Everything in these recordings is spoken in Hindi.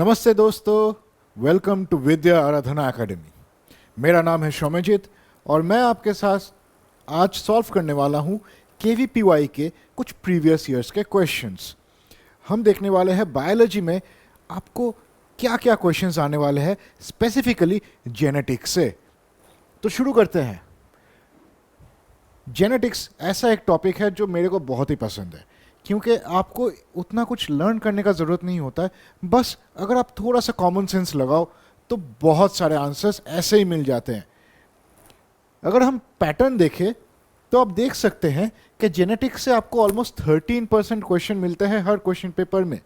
नमस्ते दोस्तों, welcome to Vidya Aradhana Academy. मेरा नाम है शौम्यजीत और मैं आपके साथ आज सॉल्व करने वाला हूँ केवीपीवाई के कुछ प्रीवियस ईयर्स के क्वेश्चंस। हम देखने वाले हैं बायोलॉजी में आपको क्या क्या क्वेश्चंस आने वाले हैं स्पेसिफिकली जेनेटिक्स से। तो शुरू करते हैं। जेनेटिक्स ऐसा एक टॉपिक है जो मेरे को बहुत ही पसंद है, क्योंकि आपको उतना कुछ लर्न करने का ज़रूरत नहीं होता है। बस अगर आप थोड़ा सा कॉमन सेंस लगाओ तो बहुत सारे आंसर्स ऐसे ही मिल जाते हैं। अगर हम पैटर्न देखें तो आप देख सकते हैं कि जेनेटिक्स से आपको ऑलमोस्ट 13% क्वेश्चन मिलते हैं हर क्वेश्चन पेपर में।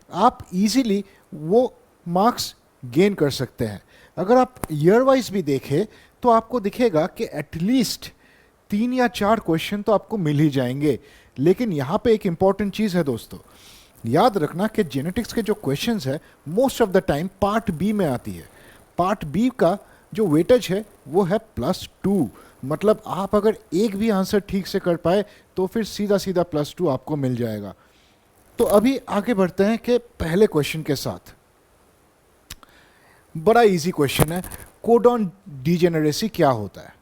आप इजीली वो मार्क्स गेन कर सकते हैं। अगर आप ईयर वाइज भी देखें तो आपको दिखेगा कि एटलीस्ट 3 या 4 क्वेश्चन तो आपको मिल ही जाएंगे। लेकिन यहाँ पे एक इंपॉर्टेंट चीज़ है दोस्तों, याद रखना कि जेनेटिक्स के जो क्वेश्चंस है most of the time part B में आती है। पार्ट बी का जो वेटेज है वो है +2। मतलब आप अगर एक भी आंसर ठीक से कर पाए तो फिर सीधा सीधा +2 आपको मिल जाएगा। तो अभी आगे बढ़ते हैं कि पहले क्वेश्चन के साथ। बड़ा इजी क्वेश्चन है, कोडॉन डीजेनरेसी क्या होता है?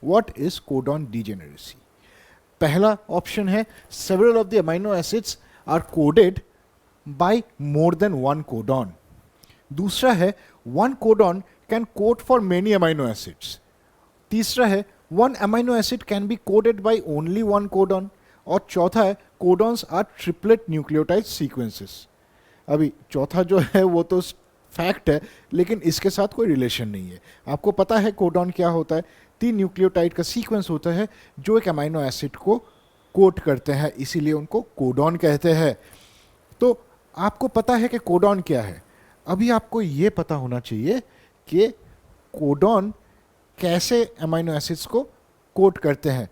What is codon degeneracy? पहला ऑप्शन है several of the amino acids are coded by more than one codon. दूसरा है one codon can code for many amino acids. तीसरा है one amino acid can be coded by only one codon. और चौथा है codons are triplet nucleotide sequences. अभी चौथा जो है वो तो फैक्ट है, लेकिन इसके साथ कोई रिलेशन नहीं है। आपको पता है कोडॉन क्या होता है? 3 न्यूक्लियोटाइड का सीक्वेंस होता है जो एक अमाइनो एसिड को कोड करते हैं, इसीलिए उनको कोडॉन कहते हैं। तो आपको पता है कि कोडॉन क्या है। अभी आपको ये पता होना चाहिए कि कोडॉन कैसे अमाइनो एसिड्स को कोड करते हैं।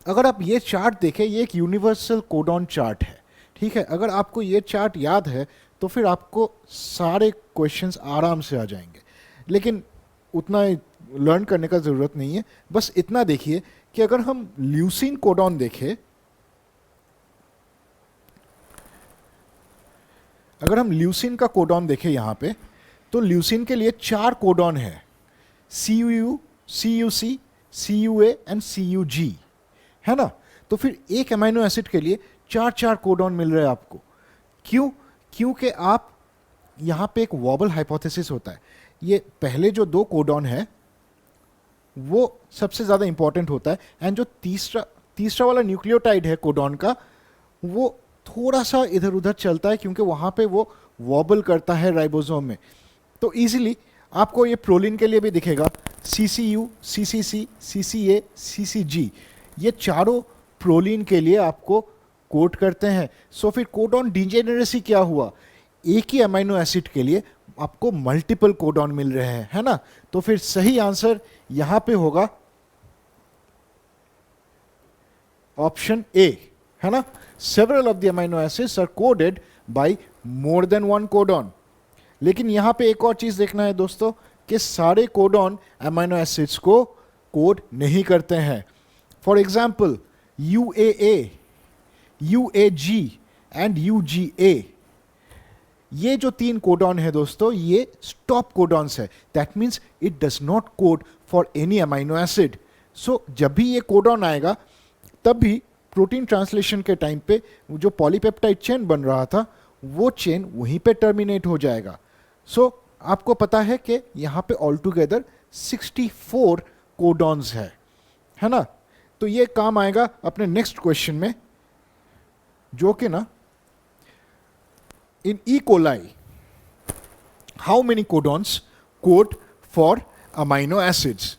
अगर आप ये चार्ट देखें, ये एक यूनिवर्सल कोडॉन चार्ट है, ठीक है। अगर आपको ये चार्ट याद है तो फिर आपको सारे क्वेश्चंस आराम से आ जाएंगे। लेकिन उतना लर्न करने का ज़रूरत नहीं है। बस इतना देखिए कि अगर हम ल्यूसीन कोडॉन देखें, अगर हम ल्यूसीन का कोडॉन देखें यहाँ पे, तो ल्यूसीन के लिए 4 कोडॉन है, CUU, CUC, CUA and CUG, है ना। तो फिर एक अमाइनो एसिड के लिए 4 कोडॉन मिल रहे हैं आपको। क्यों? क्योंकि आप यहाँ पे एक वॉबल हाइपोथेसिस होता है। ये पहले जो 2 कोडॉन है वो सबसे ज़्यादा इंपॉर्टेंट होता है, एंड जो तीसरा वाला न्यूक्लियोटाइड है कोडॉन का, वो थोड़ा सा इधर उधर चलता है क्योंकि वहाँ पे वो वॉबल करता है राइबोसोम में। तो इजीली आपको ये प्रोलिन के लिए भी दिखेगा, CCU, CCC, CCA, CCG, ये चारों प्रोलिन के लिए आपको कोड करते हैं। सो फिर कोडॉन डीजेनरेसी क्या हुआ? एक ही अमाइनो एसिड के लिए आपको मल्टीपल कोडॉन मिल रहे हैं, है ना। तो फिर सही आंसर यहां पे होगा ऑप्शन ए, है ना। Several of the amino acids are coded by more than one codon. लेकिन यहां पे एक और चीज देखना है दोस्तों कि सारे कोडॉन अमाइनो एसिड्स को कोड नहीं करते हैं। For example UAA, UAG and UGA, ये जो 3 कोडॉन है दोस्तों, ये स्टॉप कोडॉन्स है। That means it does not code for any amino acid. So जब भी ये कोडॉन आएगा तब भी प्रोटीन ट्रांसलेशन के टाइम पे जो पॉलीपेप्टाइड चेन बन रहा था वो चेन वहीं पे टर्मिनेट हो जाएगा। सो आपको पता है कि यहाँ पे ऑल टुगेदर 64 कोडॉन्स है ना। तो ये काम आएगा अपने नेक्स्ट क्वेश्चन में, जो कि ना इन E. coli how many codons code for amino acids.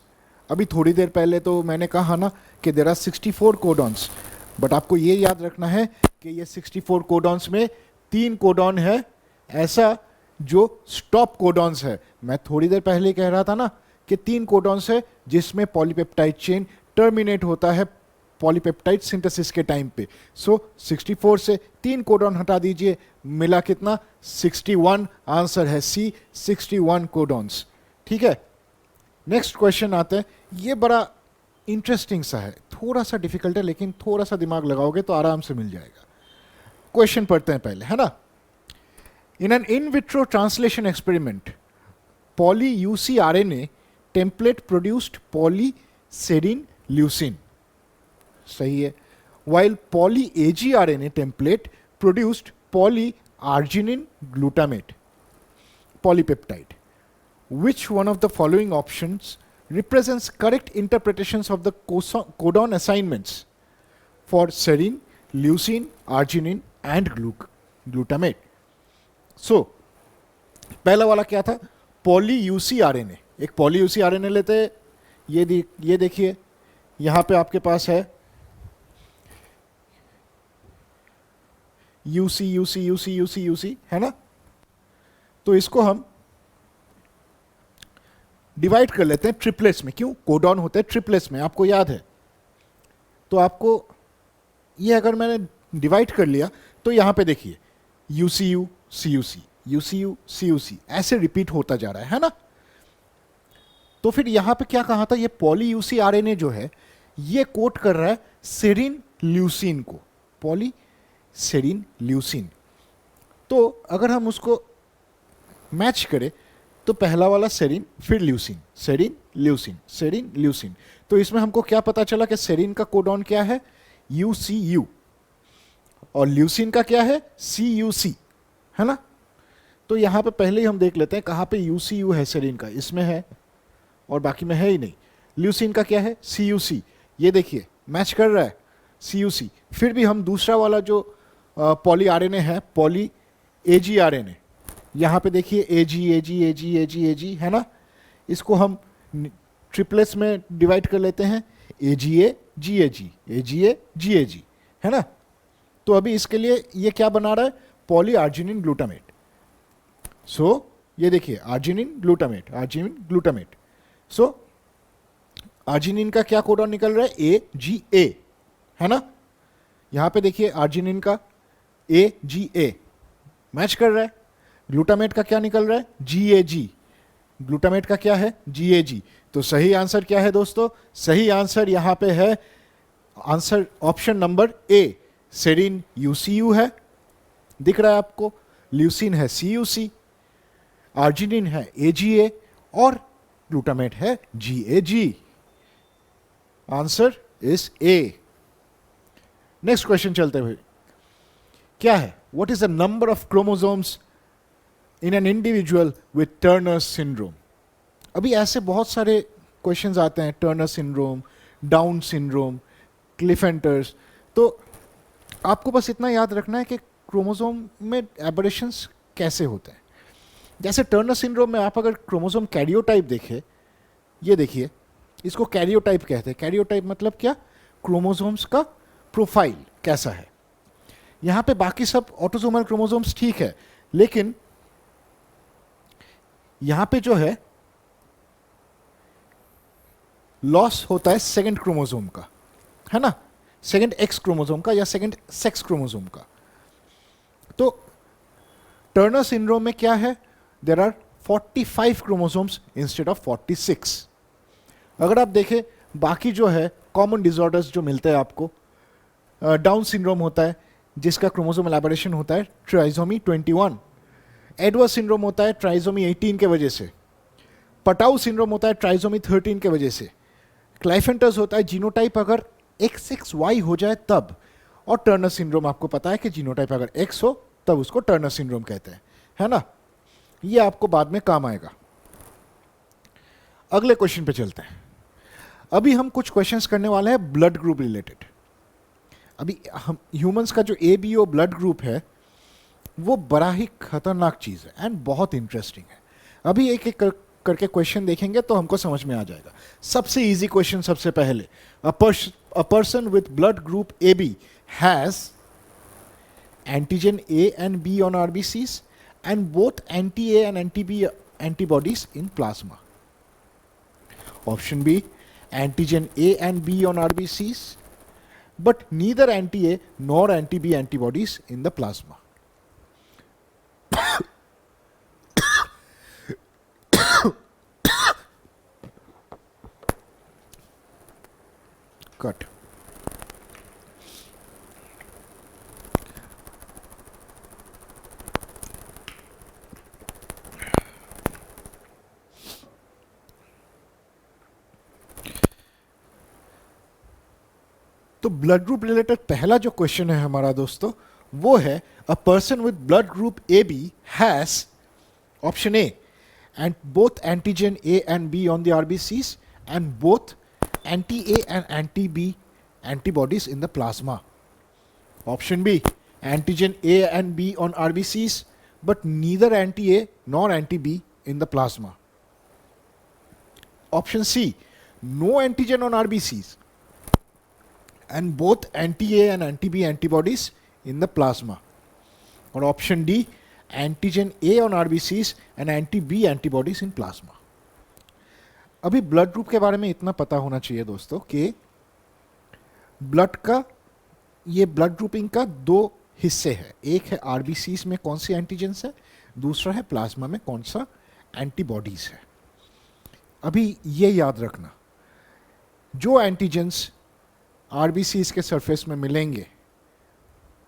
अभी थोड़ी देर पहले तो मैंने कहा ना कि देयर आर 64 कोडॉन्स, बट आपको ये याद रखना है कि ये 64 कोडॉन्स में 3 कोडॉन है ऐसा जो स्टॉप कोडॉन्स है। मैं थोड़ी देर पहले कह रहा था ना कि 3 कोडॉन्स है जिसमें पॉलीपेप्टाइड चेन टर्मिनेट होता है पॉलीपेप्टाइड सिंथेसिस के टाइम पे। सो 64 से 3 कोडॉन हटा दीजिए, मिला कितना? 61। आंसर है सी, 61 कोडॉन्स, ठीक है। नेक्स्ट क्वेश्चन आते हैं। ये बड़ा इंटरेस्टिंग सा है, थोड़ा सा डिफिकल्ट है, लेकिन थोड़ा सा दिमाग लगाओगे तो आराम से मिल जाएगा। क्वेश्चन पढ़ते हैं पहले, है ना। In an in vitro translation experiment, poly-UcRNA template produced polyserine leucine. सही है. While poly-AgRNA template produced polyarginine glutamate polypeptide. Which one of the following options represents correct interpretations of the codon assignments for serine, leucine, arginine and glutamate? So, पहला वाला क्या था? poly-UcRNA. एक poly-UcRNA लेते हैं, ये देखिए, यहां पे आपके पास है UC है ना. तो इसको हम डिवाइड कर लेते हैं ट्रिपलेट्स में. क्यों? कोडॉन होते हैं ट्रिपलेट्स में, आपको याद है. तो आपको ये अगर मैंने डिवाइड कर लिया तो यहां पे देखिए UCU CUC UCU CUC ऐसे रिपीट होता जा रहा है ना. तो फिर यहां पे क्या कहा था? ये poly-UcRNA जो है ये कोट कर रहा है सेरिन ल्यूसिन को, पॉलीसेरिन ल्यूसिन. तो अगर हम उसको मैच करें तो पहला वाला सेरिन, फिर leucine, serine leucine, serine leucine. तो इसमें हमको क्या पता चला कि सेरिन का कोडॉन क्या है? UCU, और ल्यूसिन का क्या है? CUC, है ना. तो यहां पे पहले ही हम देख लेते हैं कहां पे UCU है सेरिन का. इसमें है और बाकी में है ही नहीं. ल्यूसिन का क्या है? CUC. ये देखिए मैच कर रहा है CUC. फिर भी हम दूसरा वाला जो पॉली RNA है, पॉली AgRNA, यहाँ पे देखिए AG है ना. इसको हम ट्रिपलेट्स में डिवाइड कर लेते हैं, AGA GAG, है ना. तो अभी इसके लिए ये क्या बना रहा है? Poly arginine glutamate. सो ये देखिए आर्जिनिन ग्लूटामेट. सो आर्जिनिन का क्या कोडॉन निकल रहा है? AGA, है ना. यहां पे देखिए आर्जिनिन का AGA मैच कर रहा है. ग्लूटामेट का क्या निकल रहा है? GAG. ग्लूटामेट का क्या है? GAG. तो सही आंसर क्या है दोस्तों? सही आंसर यहां पे है answer option number A, serine UCU है, दिख रहा है आपको. ल्यूसिन है CUC, आर्जिनिन है AGA और ग्लूटामेट है GAG. Answer is A. Next question चलते हुए क्या है? What is the number of chromosomes in an individual with Turner syndrome? अभी ऐसे बहुत सारे क्वेश्चंस आते हैं, Turner syndrome, Down syndrome, Klinefelter's. तो आपको बस इतना याद रखना है कि क्रोमोसोम में एबरेशंस कैसे होते हैं. जैसे टर्नर सिंड्रोम में आप अगर क्रोमोसोम कैरियोटाइप देखें, ये देखिए, इसको कैरियोटाइप कहते हैं. कैरियोटाइप मतलब क्या? क्रोमोसोम्स का प्रोफाइल कैसा है. यहां पे बाकी सब ऑटोसोमल क्रोमोसोम्स ठीक है, लेकिन यहां पे जो है लॉस होता है सेकंड क्रोमोसोम का, है ना, सेकंड एक्स क्रोमोसोम का या सेकंड सेक्स क्रोमोसोम का. तो टर्नर सिंड्रोम में क्या है? There are 45 chromosomes instead of 46. अगर आप देखें बाकी जो है कॉमन डिसऑर्डर्स जो मिलते हैं आपको, डाउन सिंड्रोम होता है जिसका क्रोमोसोमल एबरेशन होता है ट्राइसोमी 21. एडवर्स सिंड्रोम होता है ट्राइसोमी 18 के वजह से. पटाउ सिंड्रोम होता है ट्राइसोमी 13 के वजह से. क्लाइफेंटर्स होता है जीनोटाइप अगर XXY हो जाए तब. और टर्नर सिंड्रोम आपको पता है कि जीनोटाइप अगर X हो तब उसको टर्नर सिंड्रोम कहते हैं, है ना. ये आपको बाद में काम आएगा. अगले क्वेश्चन पे चलते हैं. अभी हम कुछ क्वेश्चंस करने वाले हैं ब्लड ग्रुप रिलेटेड. अभी हम ह्यूमंस का जो ABO ब्लड ग्रुप है वो बड़ा ही खतरनाक चीज है एंड बहुत इंटरेस्टिंग है. अभी एक एक करके क्वेश्चन देखेंगे तो हमको समझ में आ जाएगा. सबसे इजी क्वेश्चन सबसे पहले, a person with blood group AB has antigen A and B on RBCs and both anti-A and anti-B antibodies in plasma. Option B, antigen A and B on RBCs but neither anti-A nor anti-B antibodies in the plasma. Cut. तो ब्लड ग्रुप रिलेटेड पहला जो क्वेश्चन है हमारा दोस्तों, वो है a person with blood group A B has option A and both antigen A and B on the RBCs and both anti-A and anti-B antibodies in the plasma. Option B, antigen A and B on RBCs but neither anti-A nor anti-B in the plasma. Option C, no antigen on RBCs and both anti-A and anti-B antibodies in the plasma. Or option D, antigen A on RBCs and anti B antibodies in plasma. अभी ब्लड ग्रुप के बारे में इतना पता होना चाहिए दोस्तों कि ब्लड का, ये ब्लड ग्रुपिंग का दो हिस्से है. एक है आरबीसीज में कौन सी एंटीजेंस है, दूसरा है प्लाज्मा में कौन सा एंटीबॉडीज है. अभी ये याद रखना, जो एंटीजेंस आरबीसीज के सरफेस में मिलेंगे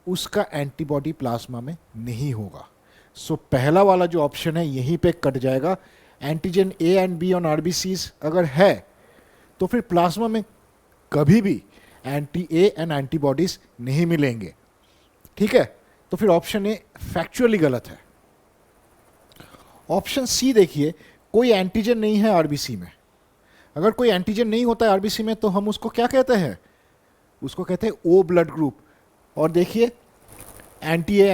उसका एंटीबॉडी प्लाज्मा में नहीं होगा. सो पहला वाला जो ऑप्शन है यहीं पे कट जाएगा. Antigen A and B on RBCs अगर है तो फिर प्लाज्मा में कभी भी एंटी ए एंड एंटीबॉडीज नहीं मिलेंगे. ठीक है, तो फिर ऑप्शन ए फैक्चुअली गलत है. ऑप्शन सी देखिए, कोई एंटीजन नहीं है आरबीसी में. अगर कोई एंटीजन नहीं होता है आरबीसी में तो हम उसको क्या कहते हैं, उसको कहते हैं ओ ब्लड ग्रुप. और देखिए एंटी ए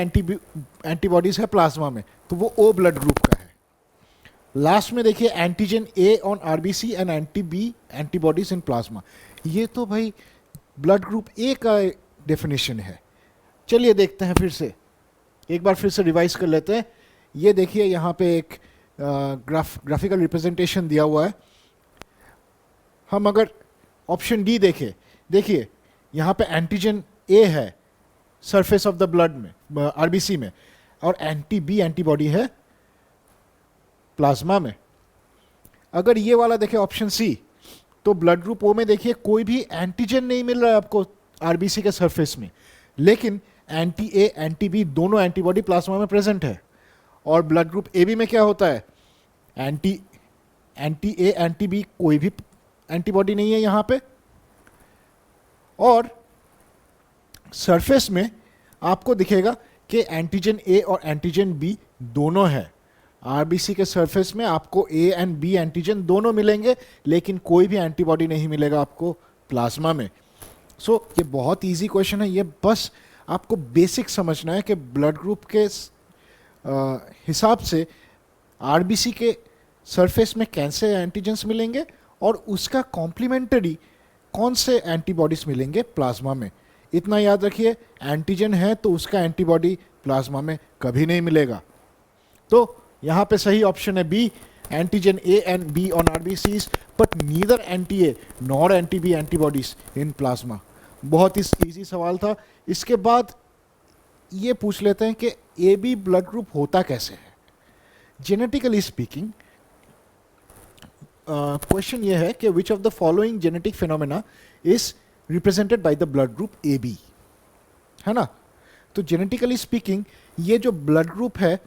एंटीबॉडीज है प्लाज्मा में तो वो ओ ब्लड ग्रुप का है. लास्ट में देखिए antigen A on RBC and anti B antibodies in plasma. ये तो भाई ब्लड ग्रुप ए का डेफिनेशन है. चलिए देखते हैं फिर से, एक बार फिर से रिवाइज कर लेते हैं. ये देखिए यहाँ पे एक ग्राफिकल रिप्रेजेंटेशन दिया हुआ है. हम अगर ऑप्शन डी देखें, देखिए यहाँ पे एंटीजन ए है सरफेस ऑफ द ब्लड में आरबीसी में, और एंटी बी एंटीबॉडी है प्लाज्मा में. अगर ये वाला देखें ऑप्शन सी, तो ब्लड ग्रुप ओ में देखिए कोई भी एंटीजन नहीं मिल रहा है आपको आरबीसी के सरफेस में, लेकिन एंटी ए एंटी बी दोनों एंटीबॉडी प्लाज्मा में प्रेजेंट है. और ब्लड ग्रुप ए बी में क्या होता है, एंटी ए एंटी बी कोई भी एंटीबॉडी नहीं है यहाँ पे, और सरफेस में आपको दिखेगा कि एंटीजन ए और एंटीजन बी दोनों है. आरबीसी के सरफेस में आपको ए एंड बी एंटीजन दोनों मिलेंगे, लेकिन कोई भी एंटीबॉडी नहीं मिलेगा आपको प्लाज्मा में. सो ये बहुत इजी क्वेश्चन है. ये बस आपको बेसिक समझना है कि ब्लड ग्रुप के हिसाब से आरबीसी के सरफेस में कैसे एंटीजन्स मिलेंगे और उसका कॉम्प्लीमेंटरी कौन से एंटीबॉडीज मिलेंगे प्लाज्मा में. इतना याद रखिए, एंटीजन है तो उसका एंटीबॉडी प्लाज्मा में कभी नहीं मिलेगा. तो यहाँ पे सही ऑप्शन है B, antigen A and B on RBCs but neither anti A nor anti B antibodies in plasma. बहुत ही इजी सवाल था. इसके बाद ये पूछ लेते हैं कि ए बी ब्लड ग्रुप होता कैसे है. जेनेटिकली स्पीकिंग क्वेश्चन ये है कि which of the following genetic phenomena is represented by the blood group A B, है ना. तो जेनेटिकली स्पीकिंग ये जो ब्लड ग्रुप है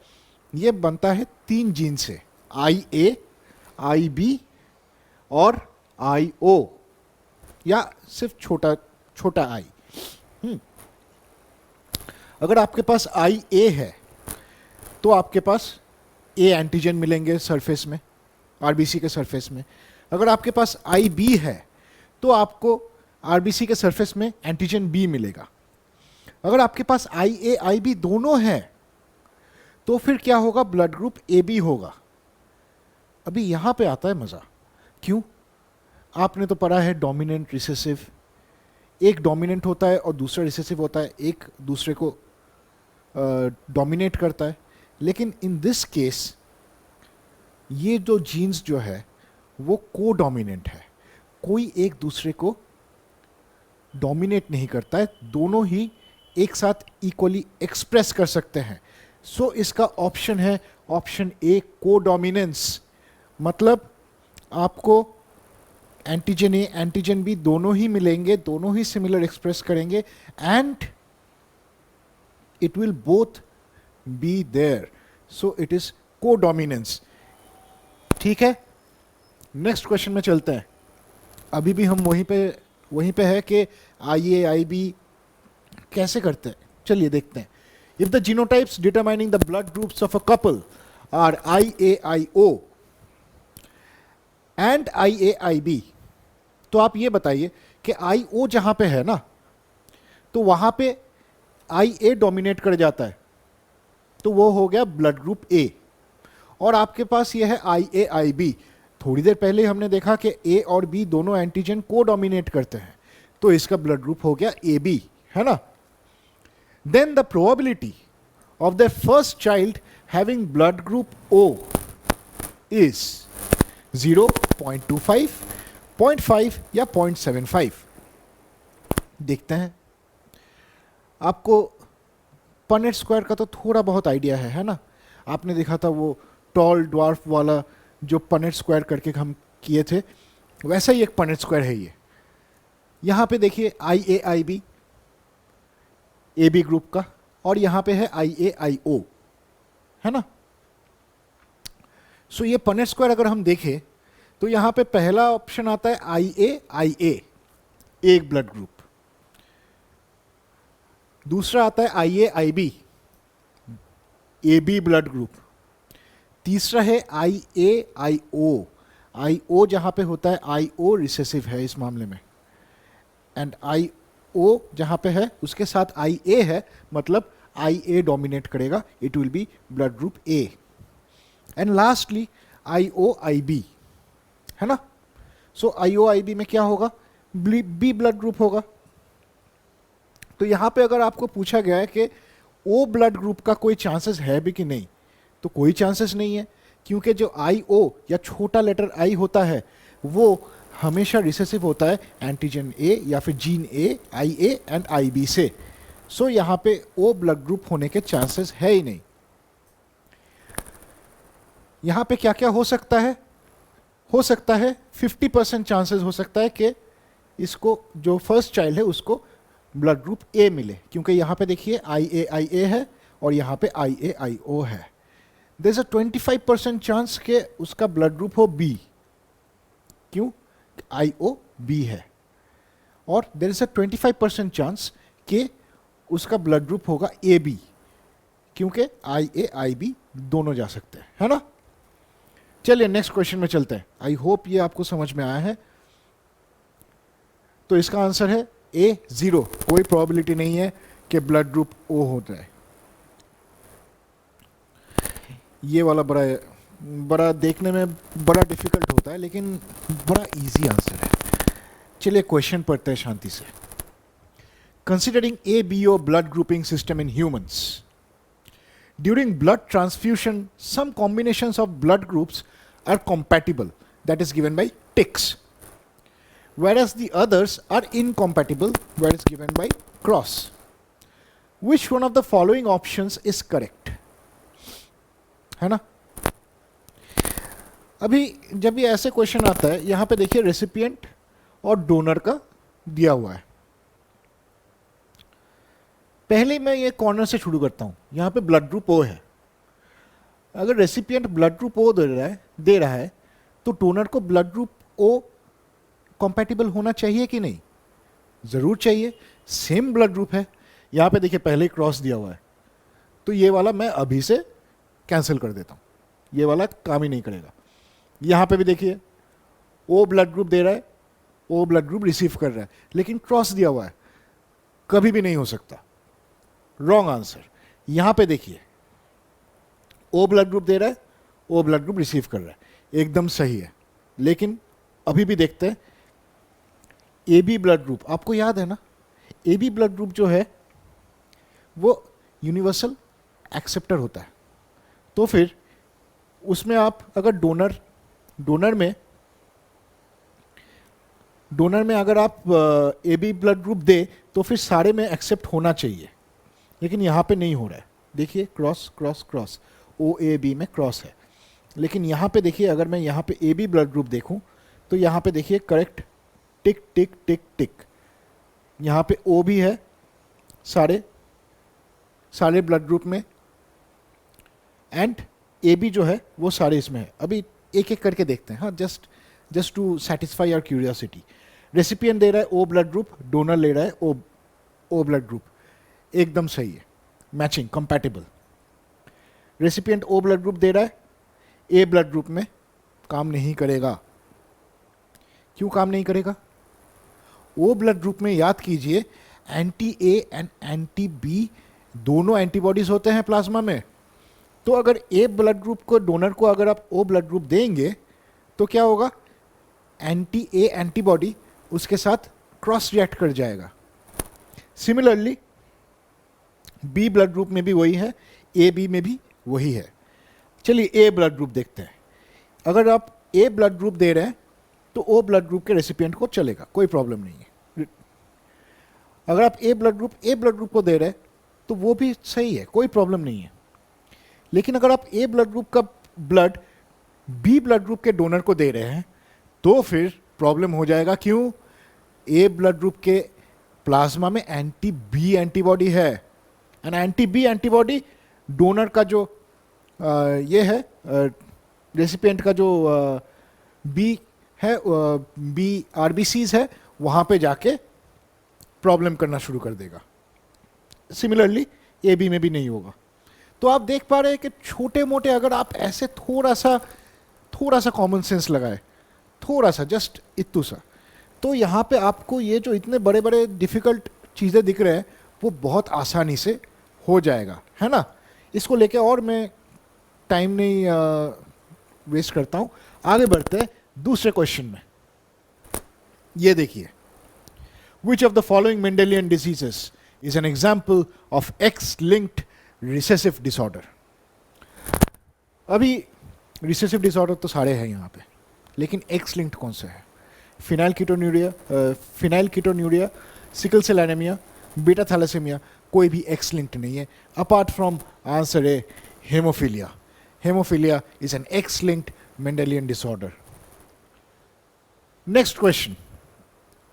ये बनता है 3 जीन से, आई ए, आई बी और आई ओ, या सिर्फ छोटा छोटा आई. अगर आपके पास आई ए है तो आपके पास ए एंटीजन मिलेंगे सरफेस में, आरबीसी के सरफेस में. अगर आपके पास आई बी है तो आपको आरबीसी के सरफेस में एंटीजन बी मिलेगा. अगर आपके पास आई ए आई बी दोनों हैं तो फिर क्या होगा, ब्लड ग्रुप ए बी होगा. अभी यहां पे आता है मजा. क्यों? आपने तो पढ़ा है डोमिनेंट रिसेसिव. एक डोमिनेंट होता है और दूसरा रिसेसिव होता है, एक दूसरे को डोमिनेट करता है. लेकिन इन दिस केस ये जो जीन्स जो है वो को डोमिनेंट है, कोई एक दूसरे को डोमिनेट नहीं करता है, दोनों ही एक साथ इक्वली एक्सप्रेस कर सकते हैं. सो इसका ऑप्शन है ऑप्शन ए, को डोमिनेंस. मतलब आपको एंटीजन ए एंटीजन बी दोनों ही मिलेंगे, दोनों ही सिमिलर एक्सप्रेस करेंगे and it will both be there. So it is codominance. ठीक है, नेक्स्ट क्वेश्चन में चलते हैं. अभी भी हम वहीं पे वहीं पे है कि IAIB कैसे करते हैं, चलिए देखते हैं. If the genotypes determining the blood groups of a couple are IAIO and IAIB, तो आप ये बताइए कि IO जहां पे है ना, तो वहां पे IA डोमिनेट कर जाता है, तो वो हो गया ब्लड ग्रुप A. और आपके पास ये है IAIB. थोड़ी देर पहले हमने देखा कि A और B दोनों एंटीजन को डोमिनेट करते हैं, तो इसका ब्लड ग्रुप हो गया AB, है ना. Then the probability of the first child having blood group O is 0.25, 0.5 या 0.75. देखते हैं. आपको पनेट स्क्वायर का तो थोड़ा बहुत आइडिया है ना. आपने देखा था वो टॉल ड्वार्फ वाला जो पनेट स्क्वायर करके हम किए थे, वैसा ही एक पनेट स्क्वायर है ये. यहां पे देखिए IAIB AB ग्रुप का, और यहां पे है IAIO, है ना. सो ये पनेट स्क्वायर अगर हम देखें तो यहां पे पहला ऑप्शन आता है IAIA, एक ब्लड ग्रुप. दूसरा आता है IAIB, AB ब्लड ग्रुप. तीसरा है IAIO, IO जहां पे होता है IO रिसेसिव है इस मामले में, एंड IO जहां पे है उसके साथ IA है, मतलब IA डोमिनेट करेगा, it will be blood group A. And lastly IOIB, है ना. सो IOIB में क्या होगा, B ब्लड ग्रुप होगा. तो यहां पे अगर आपको पूछा गया है कि O ब्लड ग्रुप का कोई चांसेस है भी कि नहीं, तो कोई चांसेस नहीं है, क्योंकि जो IO या छोटा लेटर I होता है वो हमेशा रिसेसिव होता है एंटीजन A या फिर gene A, IA and IB से. सो यहां पे O ब्लड ग्रुप होने के चांसेस है ही नहीं. यहां पे क्या क्या हो सकता है, 50% चांसेस हो सकता है कि इसको जो फर्स्ट चाइल्ड है उसको ब्लड ग्रुप A मिले, क्योंकि यहां पे देखिए IAIA है और यहां पे IAIO है. देयर इज अ 25% चांस के उसका ब्लड ग्रुप हो B, क्यों, IO B है. और देयर इज अ 25% चांस के उसका ब्लड ग्रुप होगा AB, क्योंकि IAIB दोनों जा सकते हैं, है ना. चलिए नेक्स्ट क्वेश्चन में चलते हैं. आई होप ये आपको समझ में आया है. तो इसका आंसर है A 0. कोई प्रोबेबिलिटी नहीं है कि ब्लड ग्रुप O होता है. ये वाला बड़ा देखने में बड़ा डिफिकल्ट होता है, लेकिन बड़ा इजी आंसर है. चलिए क्वेश्चन पढ़ते हैं शांति से. Considering ABO blood grouping system in humans, during blood transfusion some combinations of blood groups are compatible, that is given by ticks, whereas the others are incompatible, where is given by cross. Which one of the following options is correct, है ना. अभी जब ये ऐसे क्वेश्चन आता है, यहां पे देखिए रेसिपिएंट और डोनर का दिया हुआ है. पहले मैं ये कॉर्नर से शुरू करता हूं. यहां पे ब्लड ग्रुप O है. अगर रेसिपिएंट ब्लड ग्रुप O दे रहा है तो डोनर को ब्लड ग्रुप O कंपैटिबल होना चाहिए कि नहीं, जरूर चाहिए. सेम ब्लड ग्रुप है. यहां पे देखिए पहले ही क्रॉस दिया हुआ है, तो ये वाला मैं अभी से कैंसिल कर देता हूं, ये वाला काम ही नहीं करेगा. यहां पे भी देखिए O ब्लड ग्रुप दे रहा है, O ब्लड ग्रुप रिसीव कर रहा है, लेकिन क्रॉस दिया हुआ है, कभी भी नहीं हो सकता. Wrong answer. यहां पे देखिए O ब्लड ग्रुप दे रहा है, O ब्लड ग्रुप रिसीव कर रहा है, एकदम सही है. लेकिन अभी भी देखते हैं AB ब्लड ग्रुप. आपको याद है ना, AB ब्लड ग्रुप जो है वो यूनिवर्सल एक्सेप्टर होता है. तो फिर उसमें आप अगर डोनर में अगर आप AB ब्लड ग्रुप दे तो फिर सारे में एक्सेप्ट होना चाहिए, लेकिन यहां पे नहीं हो रहा है. देखिए क्रॉस क्रॉस क्रॉस, OAB में क्रॉस है. लेकिन यहां पे देखिए अगर मैं यहां पे AB ब्लड ग्रुप देखूं तो यहां पे देखिए करेक्ट टिक टिक टिक टिक. यहां पे O भी है सारे ब्लड ग्रुप में, एंड AB जो है वो सारे इसमें है. अभी एक एक करके देखते हैं, हाँ, just to satisfy our curiosity. Recipient दे रहा है ओ ब्लड ग्रुप, डोनर ले रहा है ओ ब्लड ग्रुप, एकदम सही है, matching, compatible. Recipient O blood group दे रहा है, ए ब्लड ग्रुप में काम नहीं करेगा। क्यों काम नहीं करेगा? ओ ब्लड ग्रुप में याद कीजिए anti A and anti B दोनों एंटीबॉडीज होते हैं प्लाज्मा में। तो अगर ए ब्लड ग्रुप को, डोनर को अगर आप ओ ब्लड ग्रुप देंगे तो क्या होगा? एंटी ए एंटीबॉडी उसके साथ क्रॉस रिएक्ट कर जाएगा। सिमिलरली बी ब्लड ग्रुप में भी वही है, ए बी में भी वही है। चलिए ए ब्लड ग्रुप देखते हैं। अगर आप ए ब्लड ग्रुप दे रहे हैं तो ओ ब्लड ग्रुप के रेसिपिएंट को चलेगा, कोई प्रॉब्लम नहीं है। अगर आप ए ब्लड ग्रुप को दे रहे हैं तो वो भी सही है, कोई प्रॉब्लम नहीं है। लेकिन अगर आप ए ब्लड ग्रुप का ब्लड बी ब्लड ग्रुप के डोनर को दे रहे हैं तो फिर प्रॉब्लम हो जाएगा। क्यों? ए ब्लड ग्रुप के प्लाज्मा में एंटी बी एंटीबॉडी है, and anti B antibody donor का जो ये है, रेसिपिएंट का जो बी है, बी आरबीसीज है, वहां पे जाके प्रॉब्लम करना शुरू कर देगा। सिमिलरली ए बी में भी नहीं होगा। तो आप देख पा रहे हैं कि छोटे मोटे अगर आप ऐसे थोड़ा सा कॉमन सेंस लगाए, थोड़ा सा, जस्ट इतू सा, तो यहाँ पे आपको ये जो इतने बड़े बड़े डिफिकल्ट चीज़ें दिख रहे हैं वो बहुत आसानी से हो जाएगा, है ना। इसको लेके और मैं टाइम नहीं वेस्ट करता हूँ, आगे बढ़ते हैं दूसरे क्वेश्चन में। ये देखिए, विच of the following Mendelian diseases is an example of x linked recessive disorder. अभी रिसेसिव डिसऑर्डर तो सारे हैं यहाँ पे, लेकिन एक्स लिंक्ड कौन सा है? Phenyl ketonuria, sickle cell anaemia, beta thalassaemia, कोई भी एक्स लिंक्ड नहीं है apart from answer A haemophilia. Haemophilia is an x linked Mendelian disorder. Next question,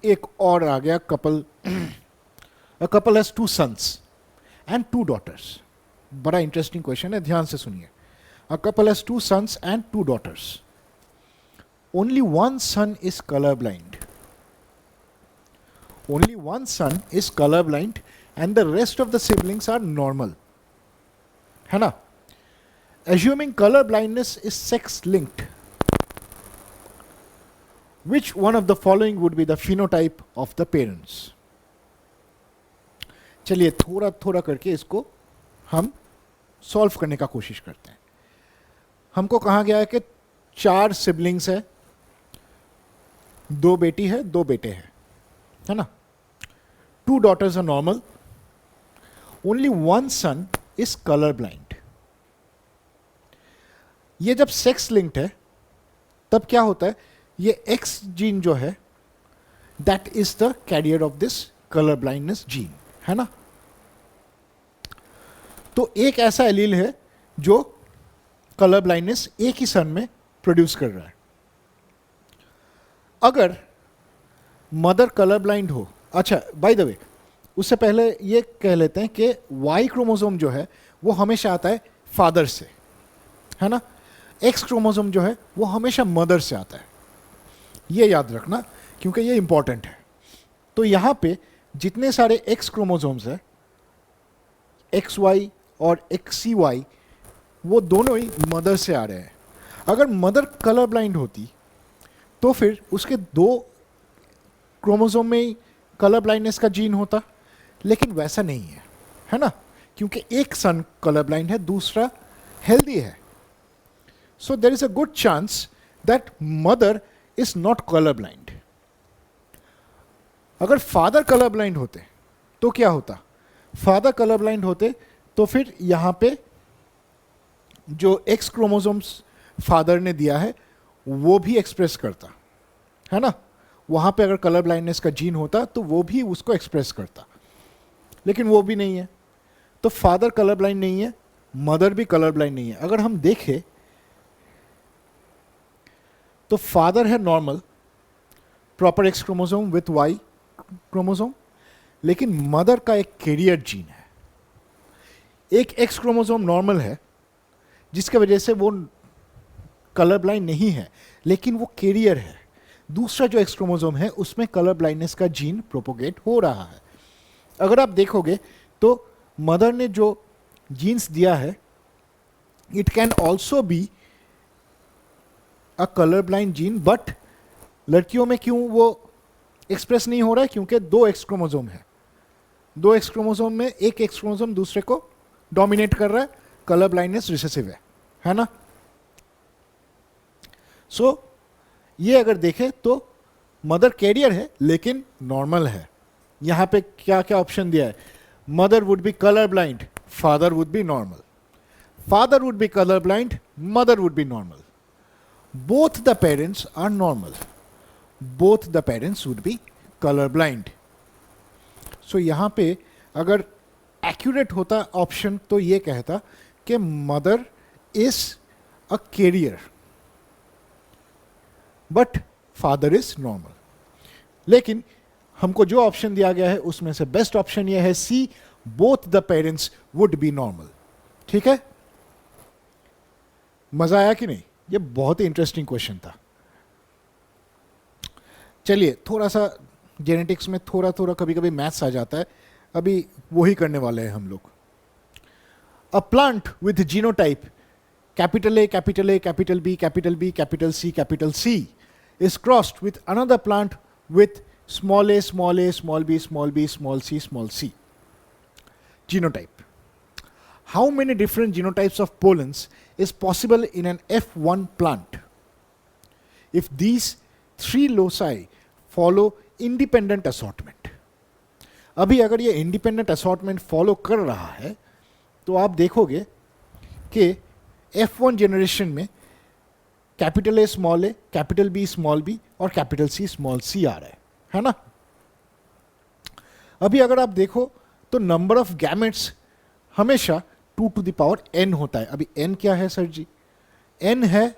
एक और आ गया। A couple has 2 sons and 2 daughters। बड़ा इंटरेस्टिंग क्वेश्चन है, ध्यान से सुनिए। A couple has 2 sons and 2 daughters. Only one son is colorblind. Only one son is colorblind and the rest of the siblings are normal. है ना? Assuming color blindness is sex linked, which one of the following would be the phenotype of the parents? चलिए थोड़ा थोड़ा करके इसको हम सॉल्व करने का कोशिश करते हैं। हमको कहा गया है कि 4 सिबलिंग्स है, 2 बेटी है, 2 बेटे हैं, है ना। 2 daughters are normal. Only one son is color blind. ये जब सेक्स लिंक्ड है तब क्या होता है? ये एक्स जीन जो है that is the carrier of this colour blindness gene, है ना। तो एक ऐसा एलील है जो कलर ब्लाइंडनेस एक ही सन में प्रोड्यूस कर रहा है। अगर मदर कलर ब्लाइंड हो, अच्छा बाय द वे उससे पहले ये कह लेते हैं कि वाई क्रोमोसोम जो है वो हमेशा आता है फादर से, है ना। एक्स क्रोमोसोम जो है वो हमेशा मदर से आता है, ये याद रखना क्योंकि ये इंपॉर्टेंट है। तो यहां पे जितने सारे एक्स क्रोमोसोम्स हैं, एक्स वाई और एक्स सी वाई, वो दोनों ही मदर से आ रहे हैं। अगर मदर कलर ब्लाइंड होती तो फिर उसके 2 क्रोमोसोम में ही कलर ब्लाइंडनेस का जीन होता, लेकिन वैसा नहीं है, है ना, क्योंकि एक सन कलर ब्लाइंड है, दूसरा हेल्दी है। So there is a good chance that mother is not colour blind. अगर फादर कलर ब्लाइंड होते तो क्या होता? फादर कलर ब्लाइंड होते तो फिर यहां पे जो एक्स क्रोमोसोम्स फादर ने दिया है वो भी एक्सप्रेस करता, है ना। वहां पे अगर कलर ब्लाइंडनेस का जीन होता तो वो भी उसको एक्सप्रेस करता, लेकिन वो भी नहीं है। तो फादर कलर ब्लाइंड नहीं है, मदर भी कलर ब्लाइंड नहीं है। अगर हम देखें तो फादर है normal, proper X chromosome with Y chromosome, लेकिन मदर का एक कैरियर जीन है। एक एक्स क्रोमोसोम नॉर्मल है जिसके वजह से वो कलर ब्लाइंड नहीं है, लेकिन वो कैरियर है। दूसरा जो एक्स क्रोमोसोम है उसमें कलर ब्लाइंडनेस का जीन प्रोपोगेट हो रहा है। अगर आप देखोगे तो मदर ने जो जीन्स दिया है, it can also be a colour blind gene, but लड़कियों में क्यों वो एक्सप्रेस नहीं हो रहा है? क्योंकि दो एक्स क्रोमोसोम है, दो एक्स क्रोमोसोम में एक एक्स क्रोमोसोम दूसरे को डोमिनेट कर रहा है, कलर ब्लाइंडनेस रिसेसिव है ना। सो ये अगर देखें तो मदर कैरियर है लेकिन नॉर्मल है। यहां पे क्या क्या ऑप्शन दिया है? Mother would be colour blind, father would be normal, father would be colour blind, mother would be normal, both the parents are normal, both the parents would be colour blind. So यहां पे अगर एक्यूरेट होता ऑप्शन तो ये कहता कि mother is a carrier but father is normal. लेकिन हमको जो ऑप्शन दिया गया है उसमें से बेस्ट ऑप्शन यह है C, both the parents would be normal. ठीक है, मजा आया कि नहीं? ये बहुत ही इंटरेस्टिंग क्वेश्चन था। चलिए थोड़ा सा जेनेटिक्स में थोड़ा थोड़ा कभी कभी मैथ्स आ जाता है, अभी वही करने वाले हैं हम लोग। A plant with genotype capital A capital A capital B capital B capital C is crossed with another plant with small a small a small b small b small c genotype. How many different genotypes of pollens is possible in an F1 plant if these three loci follow independent assortment? अभी अगर ये independent assortment follow कर रहा है तो आप देखोगे कि F1 generation में capital A small A, capital B small B और कैपिटल सी स्मॉल सी आ रहा है ना। अभी अगर आप देखो तो नंबर ऑफ गैमेट्स हमेशा 2 to the power n होता है। अभी n क्या है सर जी? n है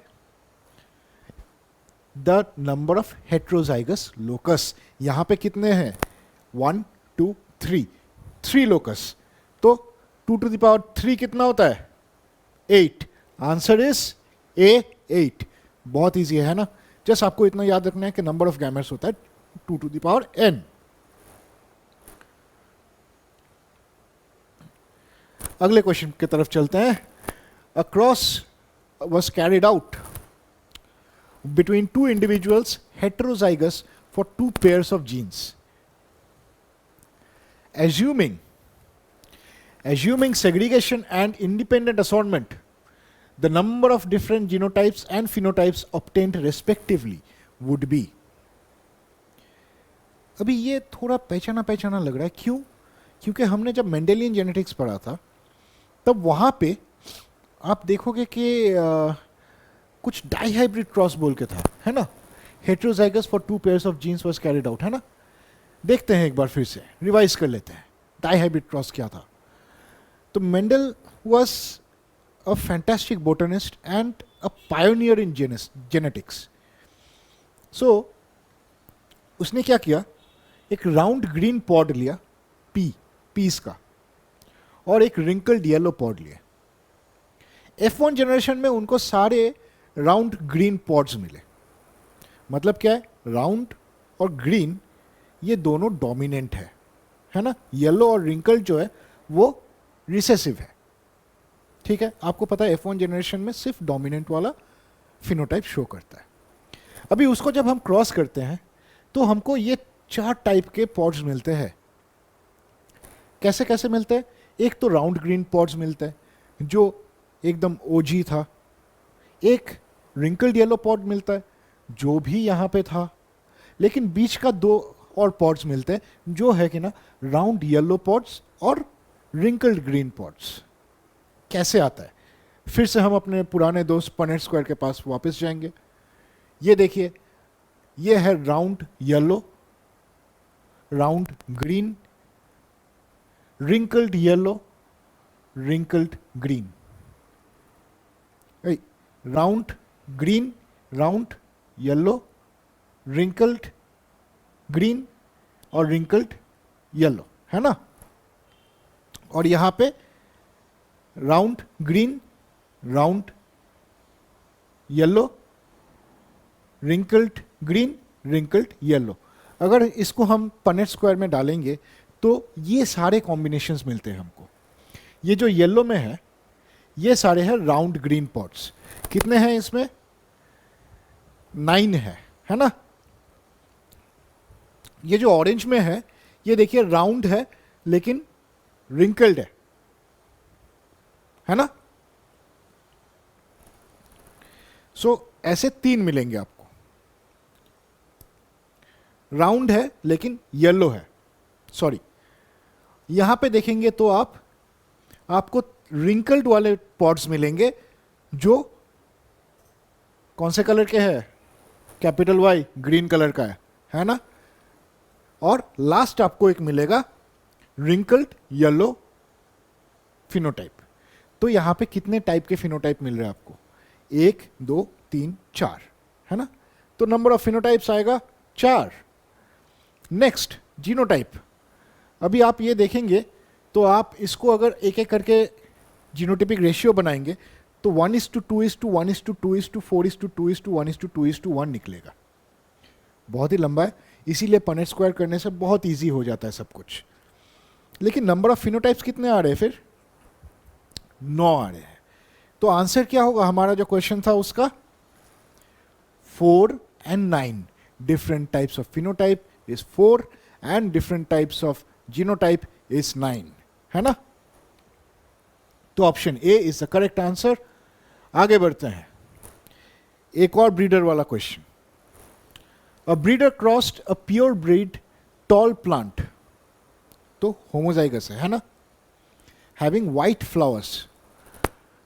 the number of heterozygous locus. यहां पे कितने हैं? 1 2 3, 3 लोकस, तो 2 to the power 3 कितना होता है? 8। आंसर इज ए 8। बहुत इजी है ना, जस्ट आपको इतना याद रखना है कि नंबर ऑफ गैमेट्स होता है 2 to the power n। अगले क्वेश्चन की तरफ चलते हैं। A cross was carried out between two individuals heterozygous for 2 pairs of genes. Assuming segregation and independent assortment, the number of different genotypes and phenotypes obtained respectively would be। अभी ये थोड़ा पहचाना पहचाना लग रहा है, क्यों? क्योंकि हमने जब मेंडेलियन जेनेटिक्स पढ़ा था तब वहां पे आप देखोगे कि कुछ डाइहाइब्रिड क्रॉस बोल के था, है ना। Heterozygous for 2 pairs of genes was carried out, है ना। देखते हैं एक बार फिर से, रिवाइज कर लेते हैं डाइहाइब्रिड क्रॉस क्या था। तो Mendel was a fantastic botanist and a pioneer in genetics. So उसने क्या किया? एक राउंड ग्रीन पॉड लिया, पीस का, और एक रिंकल्ड येलो पॉड लिया। F1 जनरेशन में उनको सारे राउंड ग्रीन पॉड्स मिले। मतलब क्या है? राउंड और ग्रीन ये दोनों डोमिनेंट है ना। येलो और रिंकल्ड जो है वो रिसेसिव है। ठीक है, आपको पता है F1 जनरेशन में सिर्फ डोमिनेंट वाला फिनोटाइप शो करता है। अभी उसको जब हम क्रॉस करते हैं तो हमको ये 4 टाइप के पॉड्स मिलते हैं। कैसे कैसे मिलते हैं? एक तो राउंड ग्रीन पॉड्स मिलते हैं जो एकदम ओजी था, एक रिंकल्ड येलो पॉड मिलता है जो भी यहाँ पे था, लेकिन बीच का 2 और पॉड्स मिलते हैं जो है कि ना राउंड येलो पॉड्स और रिंकल्ड ग्रीन पॉड्स। कैसे आता है? फिर से हम अपने पुराने दोस्त पनेट स्क्वायर के पास वापस जाएंगे। ये देखिए, ये है round yellow, round green, wrinkled yellow, wrinkled green, round green, round yellow, wrinkled green और रिंकल्ड येलो, है ना। और यहां पे round green, round yellow, wrinkled green wrinkled yellow. अगर इसको हम पनेट स्क्वायर में डालेंगे तो ये सारे कॉम्बिनेशंस मिलते हैं हमको। ये जो येलो में है ये सारे हैं राउंड ग्रीन पॉट्स। कितने हैं इसमें? 9 है ना। ये जो ऑरेंज में है ये देखिए राउंड है लेकिन रिंकल्ड है ना। सो ऐसे 3 मिलेंगे आपको। राउंड है लेकिन येलो है, सॉरी यहां पे देखेंगे तो आपको रिंकल्ड वाले पॉट्स मिलेंगे जो कौन से कलर के हैं? कैपिटल वाई ग्रीन कलर का है ना। और लास्ट आपको एक मिलेगा रिंकल्ड येलो फिनोटाइप। तो यहां पे कितने टाइप के फिनोटाइप मिल रहे हैं आपको? 1 2 3 4 है ना। तो नंबर ऑफ फिनोटाइप्स आएगा 4। Next genotype. अभी आप ये देखेंगे तो आप इसको अगर एक एक करके जीनोटिपिक रेशियो बनाएंगे तो 1:2:1:2:1:4:2:1:1 निकलेगा। बहुत ही लंबा है, इसीलिए पनेट स्क्वायर करने से बहुत इजी हो जाता है सब कुछ। लेकिन नंबर ऑफ फिनोटाइप्स कितने आ रहे हैं फिर? 9 आ रहे हैं। तो आंसर क्या होगा हमारा जो क्वेश्चन था उसका? 4 and 9 different types of phenotype is 4 and different types of genotype is 9 है ना। तो option A is the correct answer. आगे बढ़ते हैं, एक और ब्रीडर वाला question. A breeder crossed a pure breed tall plant, तो होमोजाइगस है ना, having white flowers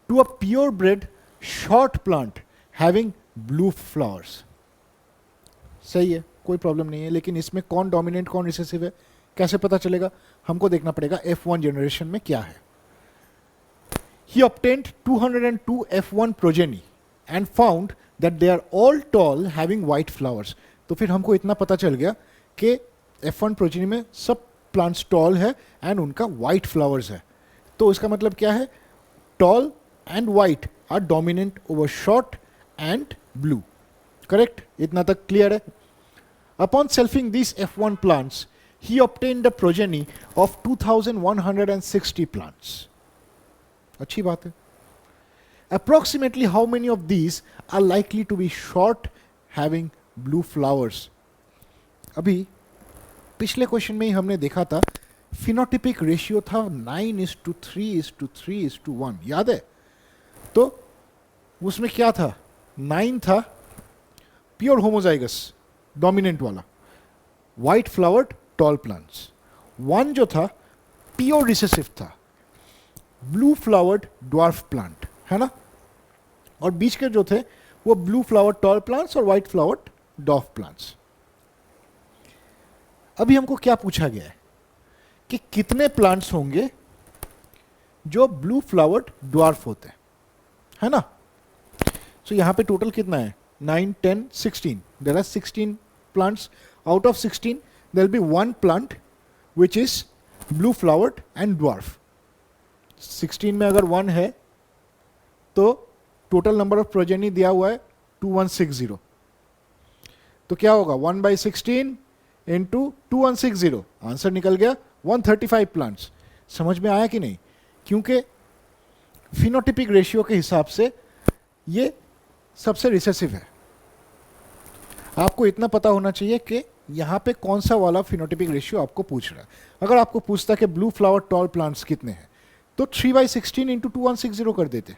to a pure breed short plant having blue flowers. सही है, कोई प्रॉब्लम नहीं है। लेकिन इसमें कौन डोमिनेंट कौन रिसेसिव है कैसे पता चलेगा? हमको देखना पड़ेगा F1 जनरेशन में क्या है। He obtained 202 F1 progeny and found that they are all tall having white flowers. तो फिर हमको इतना पता चल गया कि F1 progeny में सब प्लांट्स टॉल है एंड उनका white flowers है। तो इसका मतलब क्या है? tall and white are dominant over short and blue. Correct? इतना तक क्लियर है। Upon selfing these F1 plants, he obtained a progeny of 2160 plants. अच्छी बात है। Approximately how many of these are likely to be short having blue flowers? अभी पिछले क्वेश्चन में ही हमने देखा था फिनोटिपिक रेशियो था 9:3:3:3:1, याद है? तो उसमें क्या था? 9 था प्योर होमोजाइगस डोमिनेंट वाला व्हाइट फ्लावर्ड टॉल प्लांट्स, 1 जो था प्योर रिसेसिव था ब्लू फ्लावर्ड ड्वार्फ प्लांट है ना, और बीच के जो थे वो ब्लू फ्लावर्ड टॉल प्लांट्स और व्हाइट फ्लावर्ड डॉर्फ प्लांट्स। अभी हमको क्या पूछा गया है कि कितने प्लांट्स होंगे जो ब्लू फ्लावर्ड ड्वार्फ होते हैं, है ना। सो यहां पे टोटल कितना है? 9 10 16। There are 16 plants. Out of 16 there will be 1 plant which is blue flowered and dwarf. 16 में अगर 1 है तो टोटल नंबर ऑफ प्रोजेनी दिया हुआ है 2160। तो क्या होगा? 1/16 इंटू 2160, आंसर निकल गया 135 प्लांट्स। समझ में आया कि नहीं? क्योंकि फिनोटिपिक रेशियो के हिसाब से ये सबसे रिसेसिव है। आपको इतना पता होना चाहिए कि यहां पे कौन सा वाला फिनोटिपिक रेशियो आपको पूछ रहा है। अगर आपको पूछता कि ब्लू फ्लावर टॉल प्लांट्स कितने हैं तो 3/16 इंटू 2160 कर देते,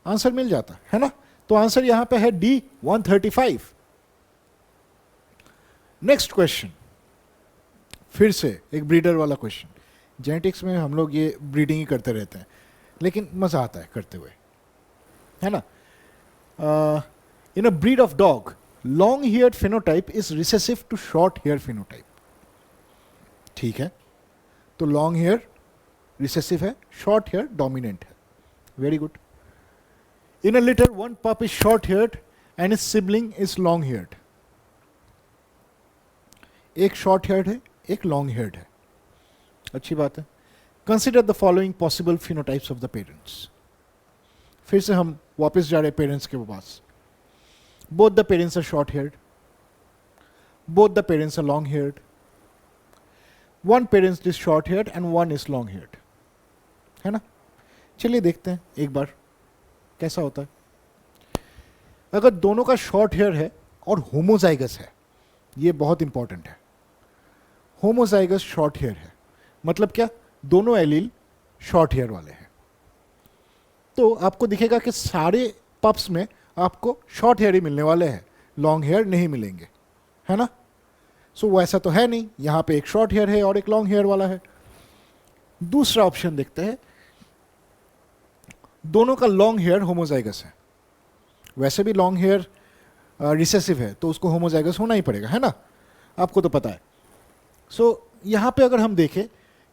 आंसर मिल जाता है ना। तो आंसर यहां पे है डी 135। नेक्स्ट क्वेश्चन, फिर से एक ब्रीडर वाला क्वेश्चन। जेनेटिक्स में हम लोग ये ब्रीडिंग ही करते रहते हैं लेकिन मजा आता है करते हुए, है ना। In a breed of dog long haired phenotype is recessive to short hair phenotype. ठीक है, तो लॉन्ग हेयर रिसेसिव है, शॉर्ट हेयर डोमिनेंट है। Very good. In a litter 1 pup is short haired and its sibling is long haired. एक शॉर्ट हेयर्ड है, एक लॉन्ग हेयर्ड है। अच्छी बात है। Consider the following possible phenotypes of the parents. फिर से हम वापस जा रहे पेरेंट्स के पास। both the parents are short haired, both the parents are long haired, one parent is short haired and one is long haired, है ना? चलिए देखते हैं एक बार कैसा होता है. अगर दोनों का शॉर्ट हेयर है और होमोजाइगस है, ये बहुत इंपॉर्टेंट है. होमोजाइगस शॉर्ट हेयर है मतलब क्या? दोनों एलील शॉर्ट हेयर वाले हैं. तो आपको दिखेगा कि सारे पप्स में आपको शॉर्ट हेयर ही मिलने वाले हैं, लॉन्ग हेयर नहीं मिलेंगे, है ना? सो वैसा तो है नहीं, यहां पे एक शॉर्ट हेयर है और एक लॉन्ग हेयर वाला है. दूसरा ऑप्शन देखते हैं, दोनों का लॉन्ग हेयर होमोजाइगस है. वैसे भी लॉन्ग हेयर रिसेसिव है तो उसको होमोजाइगस होना ही पड़ेगा, है ना? आपको तो पता है. सो यहां पे अगर हम देखें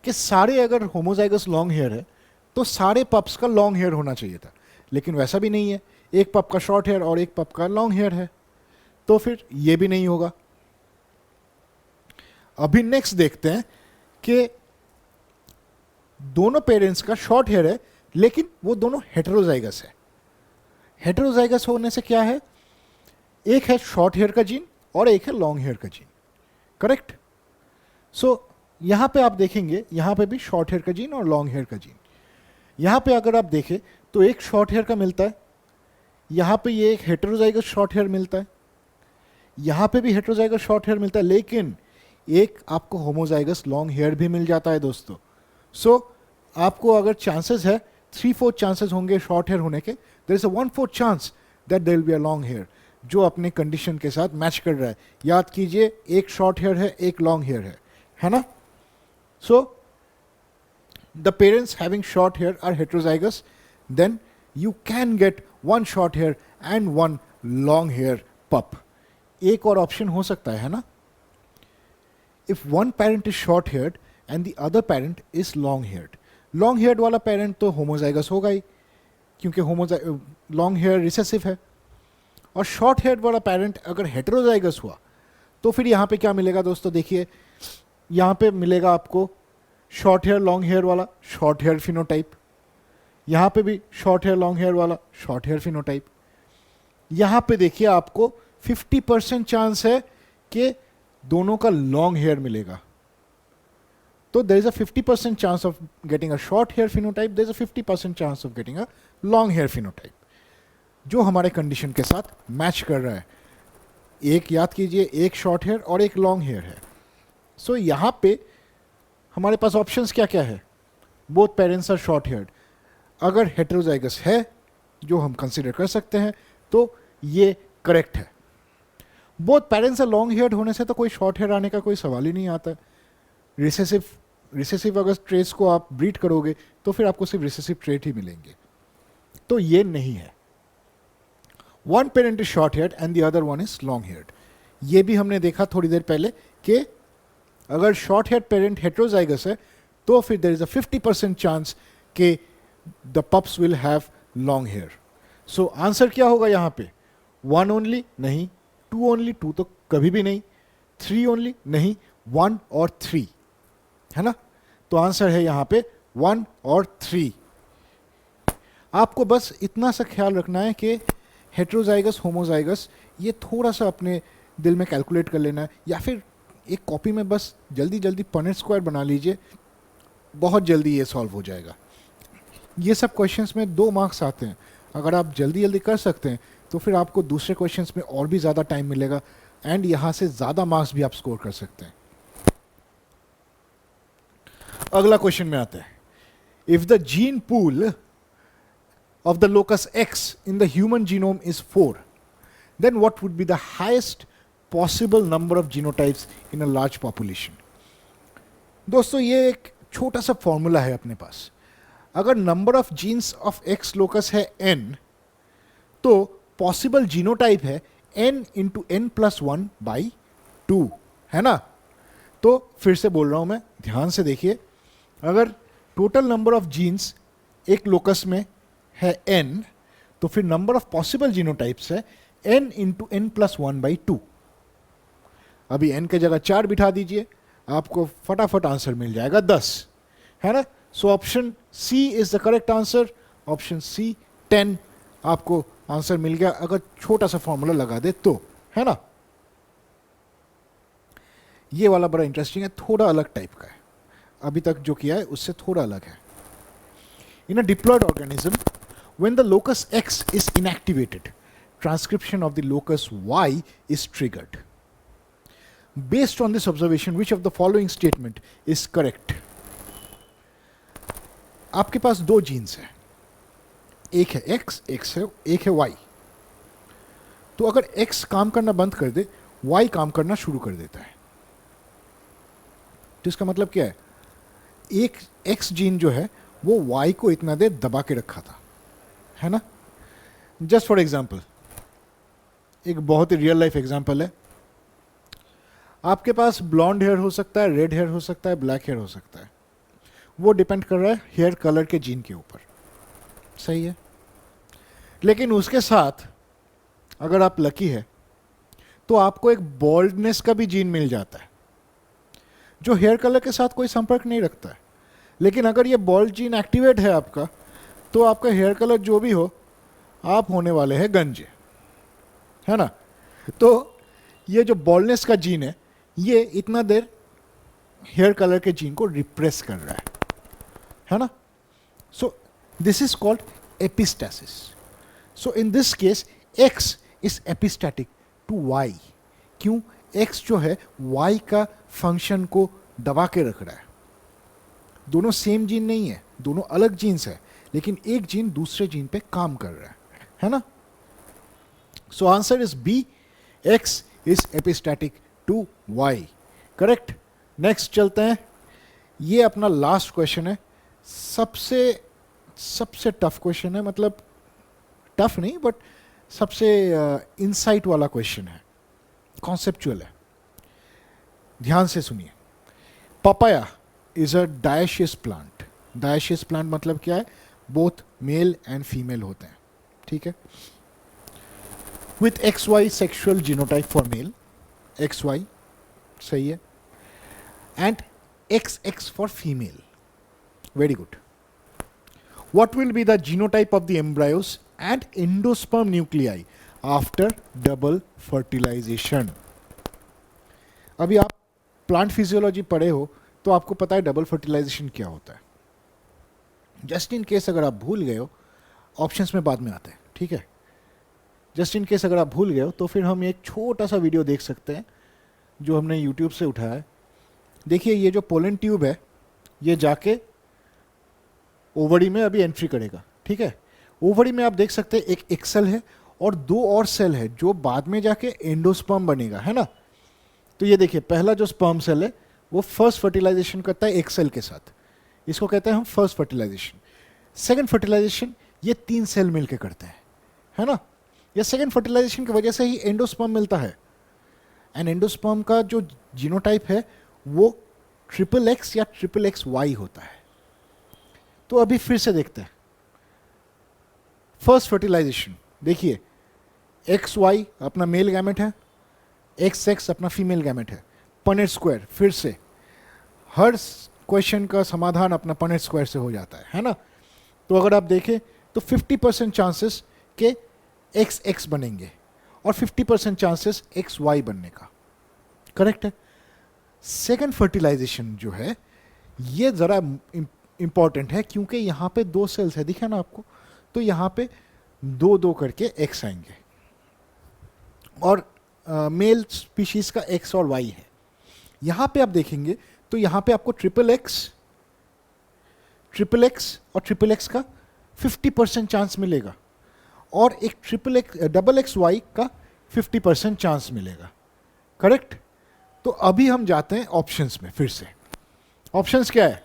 कि सारे अगर होमोजाइगस लॉन्ग हेयर है तो सारे पप्स का लॉन्ग हेयर होना चाहिए था, लेकिन वैसा भी नहीं है. एक पप का शॉर्ट हेयर और एक पप का लॉन्ग हेयर है, तो फिर ये भी नहीं होगा. अभी नेक्स्ट देखते हैं कि दोनों पेरेंट्स का शॉर्ट हेयर है लेकिन वो दोनों हेटेरोजाइगस है. हेटेरोजाइगस होने से क्या है? एक है शॉर्ट हेयर का जीन और एक है लॉन्ग हेयर का जीन, करेक्ट? सो यहां पे आप देखेंगे, यहां पे भी शॉर्ट हेयर का जीन और लॉन्ग हेयर का जीन. यहां पे अगर आप देखें तो एक शॉर्ट हेयर का मिलता है, यहां पे ये एक हेटेरोजाइगस शॉर्ट हेयर मिलता है, यहां पे भी हेटेरोजाइगस शॉर्ट हेयर मिलता है, लेकिन एक आपको होमोजाइगस लॉन्ग हेयर भी मिल जाता है दोस्तों. सो आपको अगर चांसेस है 3/4 चांसेस होंगे शॉर्ट हेयर होने के, there is a 1/4 chance that there will be a long hair जो अपने कंडीशन के साथ मैच कर रहा है. याद कीजिए, एक शॉर्ट हेयर है, एक लॉन्ग हेयर है ना? So the parents having short hair are heterozygous, then you can get one short hair and one long hair pup. एक और ऑप्शन हो सकता है ना? If one parent is short haired and the other parent is long haired, long haired वाला parent तो homozygous होगा ही क्योंकि long hair recessive है, और short haired वाला parent अगर heterozygous हुआ तो फिर यहाँ पे क्या मिलेगा दोस्तों? देखिए यहाँ पे मिलेगा आपको short hair long hair वाला short hair phenotype, यहां पे भी शॉर्ट हेयर लॉन्ग हेयर वाला शॉर्ट हेयर फिनोटाइप. यहां पे देखिए आपको 50% चांस है कि दोनों का लॉन्ग हेयर मिलेगा. तो there is a 50% chance of getting a short hair phenotype, there is a 50% chance of getting a long hair phenotype, जो हमारे कंडीशन के साथ मैच कर रहा है. एक याद कीजिए, एक शॉर्ट हेयर और एक लॉन्ग हेयर है. सो यहां पे हमारे पास ऑप्शंस क्या क्या है? Both parents are short haired. अगर हेटेरोजाइगस है, जो हम कंसीडर कर सकते हैं, तो ये करेक्ट है. Both parents are long haired होने से तो कोई शॉर्ट हेयर आने का कोई सवाल ही नहीं आता है. रिसेसिव अगर ट्रेट्स को आप ब्रीड करोगे तो फिर आपको सिर्फ रिसेसिव ट्रेट ही मिलेंगे, तो ये नहीं है. One parent is short heard and the other one is long heard. ये भी हमने देखा थोड़ी देर पहले कि अगर शॉर्ट हेयर पेरेंट हेटेरोजाइगस है तो फिर देयर इज अ 50% चांस कि the pups will have long hair. So answer क्या होगा यहाँ पे? 1 only नहीं, 2 only, 2 तो कभी भी नहीं, 3 only नहीं, 1 और 3, है ना? तो आंसर है यहाँ पे 1 और 3. आपको बस इतना सा ख्याल रखना है कि हेटेरोजाइगस होमोजाइगस ये थोड़ा सा अपने दिल में कैलकुलेट कर लेना है, या फिर एक कॉपी में बस जल्दी जल्दी पनेट स्क्वायर बना लीजिए, बहुत जल्दी ये सॉल्व हो जाएगा. ये सब क्वेश्चंस में 2 मार्क्स आते हैं. अगर आप जल्दी जल्दी कर सकते हैं तो फिर आपको दूसरे क्वेश्चंस में और भी ज़्यादा टाइम मिलेगा एंड यहाँ से ज़्यादा मार्क्स भी आप स्कोर कर सकते हैं. अगला क्वेश्चन में आते हैं. If the gene pool of the locus X in the human genome is 4, then what would be the highest possible number of genotypes in a large population. दोस्तों ये एक छोटा सा फॉर्मूला है अपने पास. अगर number of jeans of x locus है n, तो पॉसिबल जीनोटाइप है n इंटू n+1/2, है ना? तो फिर से बोल रहा हूं मैं, ध्यान से देखिए. अगर टोटल नंबर ऑफ जीन्स एक लोकस में है n, तो फिर नंबर ऑफ पॉसिबल जीनोटाइप्स है n इंटू n+1/2. अभी n के जगह 4 बिठा दीजिए, आपको फटाफट आंसर मिल जाएगा 10, है ना? So option C is the correct answer. Option C, 10 आपको आंसर मिल गया अगर छोटा सा फॉर्मूला लगा दे तो, है ना। ये वाला बड़ा इंटरेस्टिंग है, थोड़ा अलग टाइप का है, अभी तक जो किया है उससे थोड़ा अलग है। In a diploid organism, when the locus X is inactivated, transcription of the locus Y is triggered. Based on this observation, which of the following statement is correct? आपके पास दो जीन्स हैं, एक है X, एक है Y। तो अगर X काम करना बंद कर दे, Y काम करना शुरू कर देता है। तो इसका मतलब क्या है, एक X जीन जो है वो Y को इतना देर दबा के रखा था, है ना। जस्ट फॉर एग्जाम्पल, एक बहुत ही रियल लाइफ एग्जाम्पल है। आपके पास ब्लॉन्ड हेयर हो सकता है, रेड हेयर हो सकता है, ब्लैक हेयर हो सकता है, वो डिपेंड कर रहा है हेयर कलर के जीन के ऊपर, सही है। लेकिन उसके साथ अगर आप लकी है तो आपको एक बॉल्डनेस का भी जीन मिल जाता है, जो हेयर कलर के साथ कोई संपर्क नहीं रखता है। लेकिन अगर ये बॉल्ड जीन एक्टिवेट है आपका, तो आपका हेयर कलर जो भी हो, आप होने वाले हैं गंजे, है ना। तो ये जो बॉल्डनेस का जीन है इतना देर हेयर कलर के जीन को रिप्रेस कर रहा है ना। So this is called epistasis. So in this case X is epistatic to Y। क्यों? X जो है Y का फंक्शन को दबा के रख रहा है। दोनों सेम जीन नहीं है, दोनों अलग जीन्स है, लेकिन एक जीन दूसरे जीन पे काम कर रहा है ना। So answer is B, X is epistatic to Y, correct. Next चलते हैं, ये अपना लास्ट क्वेश्चन है, सबसे टफ क्वेश्चन है, मतलब टफ नहीं बट सबसे इनसाइट वाला क्वेश्चन है, कॉन्सेप्चुअल है। ध्यान से सुनिए। Papaya is a dioecious plant. Dioecious plant मतलब क्या है, बोथ मेल एंड फीमेल होते हैं, ठीक है। With XY sexual genotype for male, XY सही है, and XX for female, very good. What will be the genotype of the embryos and endosperm nuclei after double fertilization? अभी आप प्लांट फिजियोलॉजी पढ़े हो तो आपको पता है डबल फर्टिलाइजेशन क्या होता है। जस्ट इन केस अगर आप भूल गए हो, ऑप्शंस में बाद में आते हैं, ठीक है। जस्ट इन केस अगर आप भूल गए हो तो फिर हम एक छोटा सा वीडियो देख सकते हैं जो हमने यूट्यूब से उठाया है। देखिए, ये जो पोलन ट्यूब है ये जाके ओवरी में अभी एंट्री करेगा, ठीक है। ओवरी में आप देख सकते हैं एक एक्सेल है और दो और सेल है जो बाद में जाके एंडोस्पर्म बनेगा, है ना। तो ये देखिए, पहला जो स्पर्म सेल है वो फर्स्ट फर्टिलाइजेशन करता है एक सेल के साथ, इसको कहते हैं हम फर्स्ट फर्टिलाइजेशन। सेकंड फर्टिलाइजेशन ये तीन सेल मिलके करते हैं, है ना। ये सेकंड फर्टिलाइजेशन की वजह से ही एंडोस्पर्म मिलता है। एंड एंडोस्पर्म का जो जीनोटाइप है वो XXX या XXXY होता है। तो अभी फिर से देखते हैं। फर्स्ट फर्टिलाइजेशन देखिए, XY अपना मेल गैमेट है, XX अपना फीमेल गैमेट है। पनेट स्क्वायर, फिर से हर क्वेश्चन का समाधान अपना पनेट स्क्वायर से हो जाता है ना। तो अगर आप देखें तो 50% चांसेस के XX बनेंगे और 50% चांसेस XY बनने का, करेक्ट है। सेकंड फर्टिलाइजेशन जो है ये ज़रा इंपॉर्टेंट है क्योंकि यहाँ पे दो सेल्स है, दिखा ना आपको। तो यहाँ पे दो दो करके X आएंगे और मेल स्पीशीज का X और Y है। यहाँ पे आप देखेंगे तो यहाँ पे आपको XXX और XXX का 50% चांस मिलेगा और एक XXY का 50% चांस मिलेगा, करेक्ट। तो अभी हम जाते हैं ऑप्शंस में। फिर से ऑप्शंस क्या है,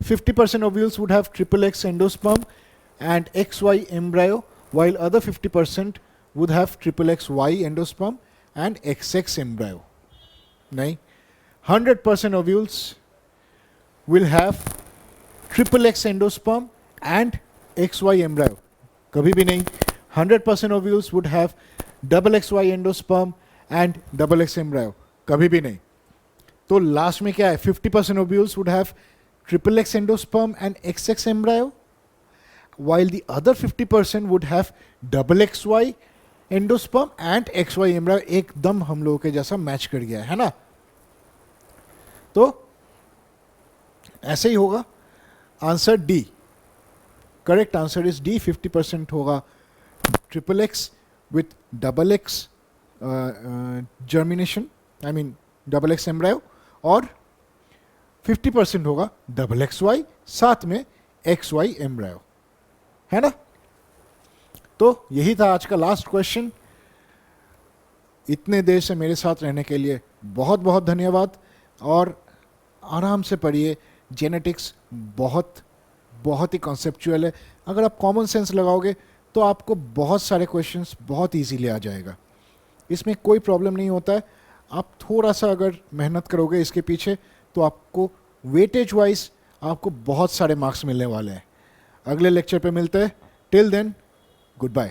50% ovules would have XXX endosperm and XY embryo, while other 50% would have XXXY endosperm and XX embryo. नहीं, 100% ovules will have XXX endosperm and XY embryo. कभी भी नहीं। 100% ovules would have XXY endosperm and XX embryo. कभी भी नहीं। तो लास्ट में क्या है, 50% ovules would have XXX endosperm and XX embryo, while the other 50% would have double XY endosperm and XY embryo एकदम हम लोगों के जैसा मैच कर गया है ना. तो ऐसे ही होगा. Answer D, correct answer is D. 50% होगा triple x with double x germination, I mean double x embryo, और 50% होगा डबल XY साथ में XY एम्ब्रायो, है ना. तो यही था आज का लास्ट क्वेश्चन. इतने देर से मेरे साथ रहने के लिए बहुत बहुत धन्यवाद. और आराम से पढ़िए. जेनेटिक्स बहुत बहुत ही कॉन्सेप्चुअल है. अगर आप कॉमन सेंस लगाओगे तो आपको बहुत सारे क्वेश्चंस बहुत इजीली आ जाएगा. इसमें कोई प्रॉब्लम नहीं होता है. आप थोड़ा सा अगर मेहनत करोगे इसके पीछे तो आपको वेटेज वाइज आपको बहुत सारे मार्क्स मिलने वाले हैं. अगले लेक्चर पे मिलते हैं. Till then, goodbye.